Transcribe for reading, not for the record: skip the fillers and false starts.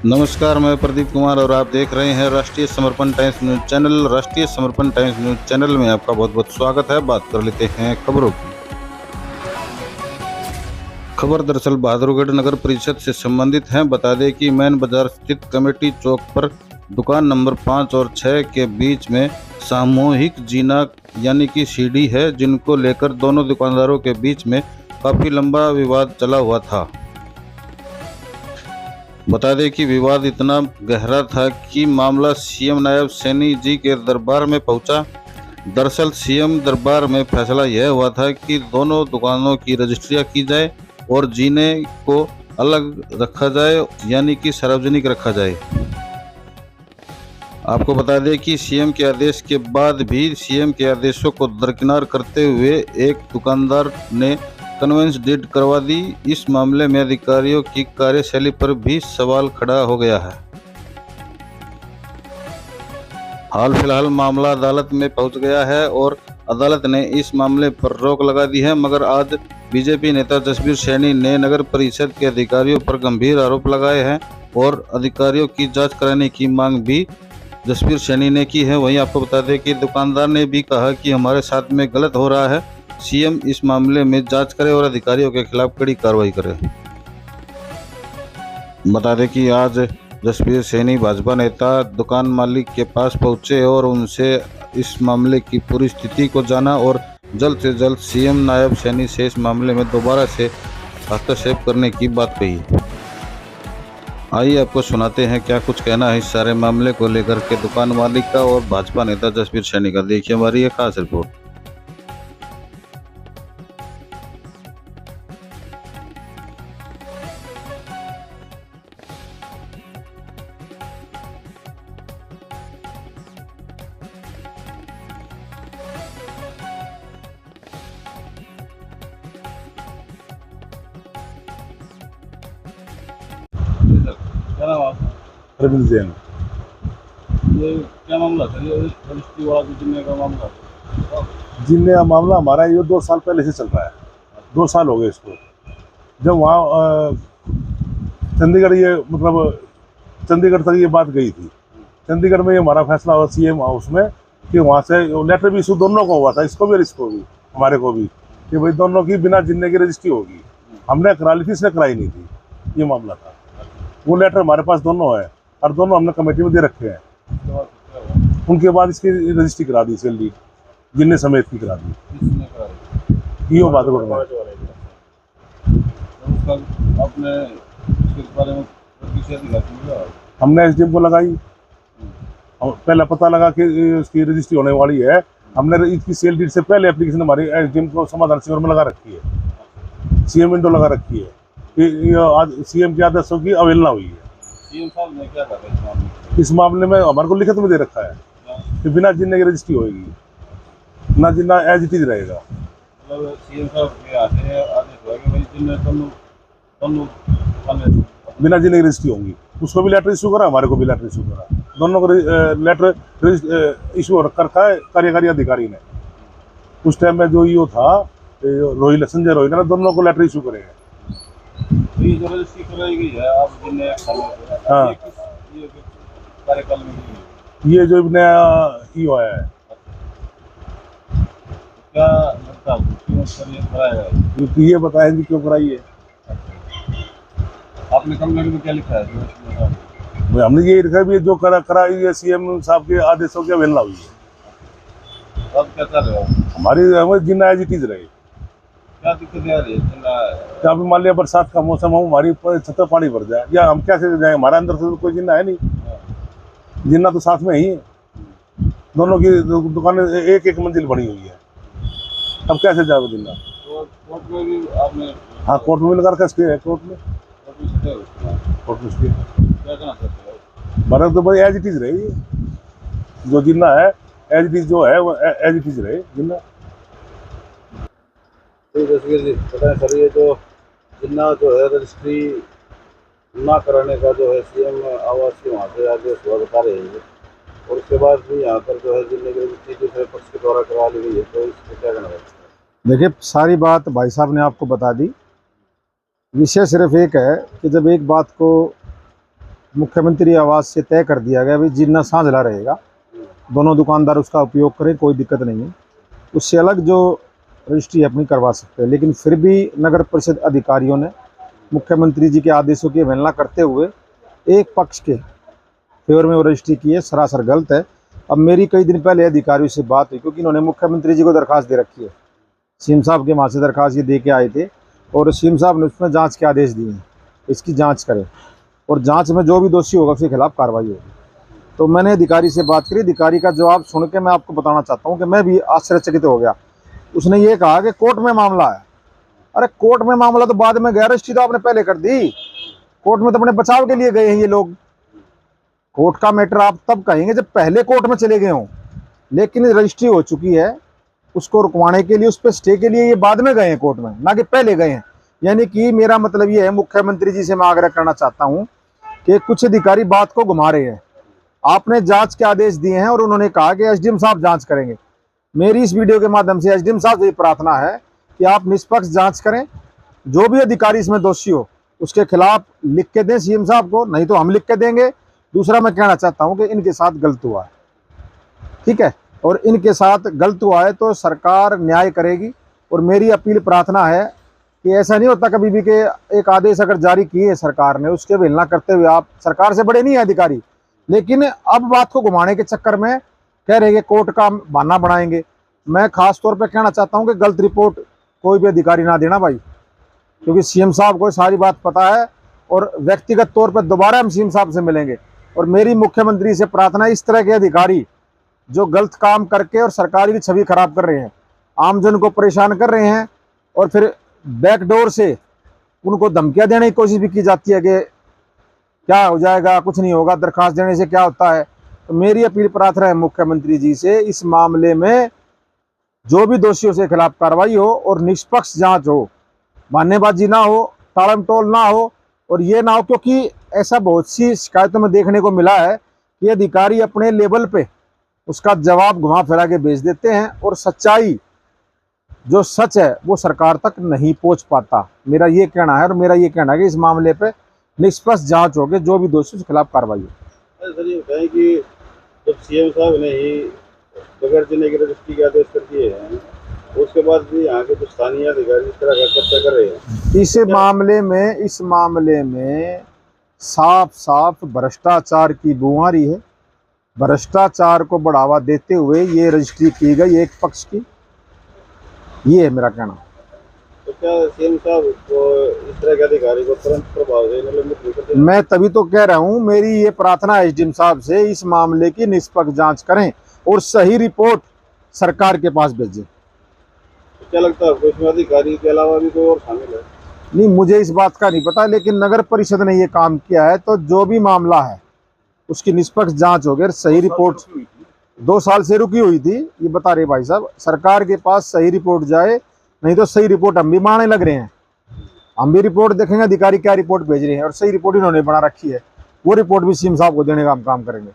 नमस्कार, मैं प्रदीप कुमार और आप देख रहे हैं राष्ट्रीय समर्पण टाइम्स न्यूज चैनल। राष्ट्रीय समर्पण टाइम्स न्यूज चैनल में आपका बहुत बहुत स्वागत है। बात कर लेते हैं खबरों की। खबर दरअसल बहादुरगढ़ नगर परिषद से संबंधित है। बता दें कि मैन बाजार स्थित कमेटी चौक पर दुकान नंबर 5 और 6 के बीच में सामूहिक जीना यानी कि सीढ़ी है, जिनको लेकर दोनों दुकानदारों के बीच में काफी लंबा विवाद चला हुआ था। बता दें कि विवाद इतना गहरा था कि मामला सीएम नायब सैनी जी के दरबार में पहुंचा। दरअसल सीएम दरबार में फैसला यह हुआ था कि दोनों दुकानों की रजिस्ट्रियां की जाए और जीने को अलग रखा जाए, यानी कि सार्वजनिक रखा जाए। आपको बता दें कि सीएम के आदेश के बाद भी सीएम के आदेशों को दरकिनार करते हुए एक दुकानदार ने कन्वेंस डीड करवा दी। इस मामले में अधिकारियों की कार्यशैली पर भी सवाल खड़ा हो गया है। हाल फिलहाल मामला अदालत में पहुंच गया है और अदालत ने इस मामले पर रोक लगा दी है, मगर आज बीजेपी नेता जसबीर सैनी ने नगर परिषद के अधिकारियों पर गंभीर आरोप लगाए हैं और अधिकारियों की जांच कराने की मांग भी जसबीर सैनी ने की है। वहीं आपको बता दें कि दुकानदार ने भी कहा कि हमारे साथ में गलत हो रहा है, सीएम इस मामले में जांच करे और अधिकारियों के खिलाफ कड़ी कार्रवाई करे। बता दें कि आज जसबीर सैनी भाजपा नेता दुकान मालिक के पास पहुंचे और उनसे इस मामले की पूरी स्थिति को जाना और जल्द से जल्द सीएम नायब सैनी से इस मामले में दोबारा से हस्तक्षेप करने की बात कही। आइए आपको सुनाते हैं क्या कुछ कहना है इस सारे मामले को लेकर के दुकान मालिक का और भाजपा नेता जसबीर सैनी का। देखिए हमारी ये खास रिपोर्ट। क्या नाम आपका? रविंद्र जैन। ये क्या मामला था? ये रजिस्ट्री वाला जो जिन्ने का मामला था? जिनने का मामला हमारा ये 2 साल पहले से चल रहा है। 2 साल हो गए इसको। जब वहाँ चंडीगढ़ ये मतलब चंडीगढ़ तक ये बात गई थी। चंडीगढ़ में ये हमारा फैसला हुआ सीएम हाउस में कि वहाँ से लेटर भी इशू दोनों को हुआ था, इसको भी और इसको भी, हमारे को भी, कि भाई दोनों की बिना जिन्ने की रजिस्ट्री होगी। हमने करा ली थी, इसने कराई नहीं थी। ये मामला था। वो लेटर हमारे पास दोनों है और दोनों हमने कमेटी में दे रखे हैं। उनके बाद इसकी रजिस्ट्री करा दी, सैलरी जिन्ने समेत की करा दी। किसने कराई? ये बात कर रहा है। आपने इसके बारे में प्रतिक्रिया दिखाई? हमने एसडीएम को लगाई। पहला पता लगा कि इसकी रजिस्ट्री होने वाली है। हमने इसकी सेल डीड से पहले एप्लीकेशन हमारी एसडीएम को समाधान शिविर में लगा रखी है, सीएम विंडो लगा रखी है कि आज सीएम के आदेशों की अवहेलना हुई है। सीएम साहब ने क्या कहा इस मामले में? इस मामले में हमारे को लिखित में दे रखा है कि बिना जिन्ने की रजिस्ट्री होगी, ना जिन्ना एज इट इज रहेगा। मतलब सीएम साहब के आदेश हुआ कि भाई जिन्ने दोनों वाले बिना जिन्ने की रजिस्ट्री होंगी, उसको भी लेटर इशू करा, हमारे को भी लेटर इशू करा। दोनों को लेटर इशू रखा है कार्यकारी अधिकारी ने। उस टाइम में जो ईओ था रोहित, संजय रोहित ने दोनों को लेटर इशू करेंगे। ये जो रजिस्ट्री कराई गई है आप जिन्ने हाँ। ये कार्यकाल में की है? ये जो नया ईओ आया है, क्या लगता है क्यों सर ये कराया है? ये बताया कि क्यों कराई है। आपने कंप्लेंट में क्या लिखा है? भाई हमने यही लिखा भी जो कराई है सीएम साहब के आदेशों की अवहेलना हुई है। अब क्या कर रहे हो? हमारी जिन्ना एज इट इज रहे। क्या दिक्कत आ रही है? क्या मान लिया बरसात का मौसम हो, हमारी छत पर पानी भर जाए, या हम कैसे जाए? हमारे अंदर से तो कोई जिन्ना है नहीं। जिन्ना तो साथ में ही है। दोनों की दुकानें एक एक मंजिल बनी हुई है, अब कैसे जाए जिन्ना? तो कोर्ट में भी आपने? हाँ, कोर्ट में लगा रखा है। कोर्ट में कोर्ट में स्टे। क्या कहना चाहते हो? बरस तो भाई एज इट इज रहे। जो जिन्ना है एज इट इज, जो है वो एज इट इज रहे जिन्ना। जसवीर जी बताएं सर, ये जो जिन्ना जो है रजिस्ट्री ना कराने का जो है सीएम आवास के वहाँ से आदेश हुआ बता रहे हैं, और उसके बाद भी यहाँ पर जो है जिन्ने की रजिस्ट्री दूसरे पक्ष के द्वारा करा ली गई है, तो इसको क्या कहना चाहते हैं? देखिए, सारी बात भाई साहब ने आपको बता दी। विषय सिर्फ एक है कि जब एक बात को मुख्यमंत्री आवास से तय कर दिया गया भाई जिन्ना सांझला रहेगा, दोनों दुकानदार उसका उपयोग करें, कोई दिक्कत नहीं है। उससे अलग जो रजिस्ट्री अपनी करवा सकते हैं, लेकिन फिर भी नगर परिषद अधिकारियों ने मुख्यमंत्री जी के आदेशों की अवहेलना करते हुए एक पक्ष के फेवर में वो रजिस्ट्री की है, सरासर गलत है। अब मेरी कई दिन पहले अधिकारियों से बात हुई, क्योंकि इन्होंने मुख्यमंत्री जी को दरखास्त दे रखी है, सीएम साहब के वहाँ से दरखास्त ये दे के आए थे और सीएम साहब ने उसमें जांच के आदेश दिए हैं, इसकी जांच करें और जांच में जो भी दोषी होगा उसके खिलाफ कार्रवाई होगी। तो मैंने अधिकारी से बात करी, अधिकारी का जवाब सुन के मैं आपको बताना चाहता हूँ कि मैं भी आश्चर्यचकित हो गया। उसने ये कहा कि कोर्ट में मामला है। अरे कोर्ट में मामला तो बाद में गया, रजिस्ट्री तो आपने पहले कर दी। कोर्ट में तो अपने बचाव के लिए गए हैं ये लोग। कोर्ट का मैटर आप तब कहेंगे जब पहले कोर्ट में चले गए हों, लेकिन रजिस्ट्री हो चुकी है, उसको रुकवाने के लिए, उस पर स्टे के लिए ये बाद में गए हैं कोर्ट में, ना कि पहले गए हैं। यानी कि मेरा मतलब ये है, मुख्यमंत्री जी से मैं आग्रह करना चाहता हूँ कि कुछ अधिकारी बात को घुमा रहे हैं। आपने जांच के आदेश दिए हैं और उन्होंने कहा कि एसडीएम साहब जांच करेंगे। मेरी इस वीडियो के माध्यम से एसडीएम साहब से प्रार्थना है कि आप निष्पक्ष जांच करें, जो भी अधिकारी इसमें दोषी हो उसके खिलाफ लिख के दें सीएम साहब को, नहीं तो हम लिख के देंगे। दूसरा मैं कहना चाहता हूं कि इनके साथ गलत हुआ है, ठीक है, और इनके साथ गलत हुआ है तो सरकार न्याय करेगी। और मेरी अपील प्रार्थना है कि ऐसा नहीं होता कभी भी कि एक आदेश अगर जारी किए सरकार ने, उसके अवहेलना करते हुए आप, सरकार से बड़े नहीं है अधिकारी, लेकिन अब बात को घुमाने के चक्कर में कह रहे हैं कि कोर्ट का बहाना बनाएंगे। मैं खास तौर पे कहना चाहता हूं कि गलत रिपोर्ट कोई भी अधिकारी ना देना भाई, क्योंकि सीएम साहब को सारी बात पता है और व्यक्तिगत तौर पर दोबारा हम सीएम साहब से मिलेंगे। और मेरी मुख्यमंत्री से प्रार्थना है, इस तरह के अधिकारी जो गलत काम करके और सरकार की छवि खराब कर रहे हैं, आमजन को परेशान कर रहे हैं और फिर बैकडोर से उनको धमकियां देने की कोशिश भी की जाती है कि क्या हो जाएगा, कुछ नहीं होगा, दरखास्त देने से क्या होता है। तो मेरी अपील प्रार्थना है मुख्यमंत्री जी से, इस मामले में जो भी दोषियों के खिलाफ कार्रवाई हो और निष्पक्ष जांच हो, बहानेबाजी ना हो, टालम टोल ना हो। और ये ना हो, क्योंकि ऐसा बहुत सी शिकायतों में देखने को मिला है कि अधिकारी अपने लेवल पे उसका जवाब घुमा फिरा के भेज देते हैं और सच्चाई, जो सच है, वो सरकार तक नहीं पहुंच पाता। मेरा ये कहना है और मेरा ये कहना है कि इस मामले पे निष्पक्ष जांच होगी, जो भी दोषी के खिलाफ कार्रवाई हो। सर ये बताएं कि जब सीएम साहब ने ही बगैर जिले की रजिस्ट्री के आदेश कर दिए हैं, उसके बाद भी यहाँ के जो स्थानीय अधिकारी इस तरह का कब्जा कर रहे हैं, इस मामले में साफ साफ भ्रष्टाचार की बू आ रही है। भ्रष्टाचार को बढ़ावा देते हुए ये रजिस्ट्री की गई एक पक्ष की, ये है मेरा कहना। तो क्या सीएम साहब को इस तरह के अधिकारी को तुरंत प्रभाव से निलंबित नहीं कर देना? मैं तभी तो कह रहा हूँ, मेरी ये प्रार्थना है एसडीएम साहब से, इस मामले की निष्पक्ष जांच करें और सही रिपोर्ट सरकार के पास भेजें। तो क्या लगता है आपको इसमें अधिकारी के अलावा भी कोई और शामिल है? नहीं, मुझे इस बात का नहीं पता, लेकिन नगर परिषद ने ये काम किया है तो जो भी मामला है उसकी निष्पक्ष जांच होगी। सही रिपोर्ट 2 साल से रुकी हुई थी, ये बता रहे भाई साहब, सरकार के पास सही रिपोर्ट जाए, नहीं तो सही रिपोर्ट हम भी मानने लग रहे हैं। हम भी रिपोर्ट देखेंगे अधिकारी क्या रिपोर्ट भेज रहे हैं, और सही रिपोर्ट इन्होंने बना रखी है, वो रिपोर्ट भी सीएम साहब को देने का हम काम करेंगे।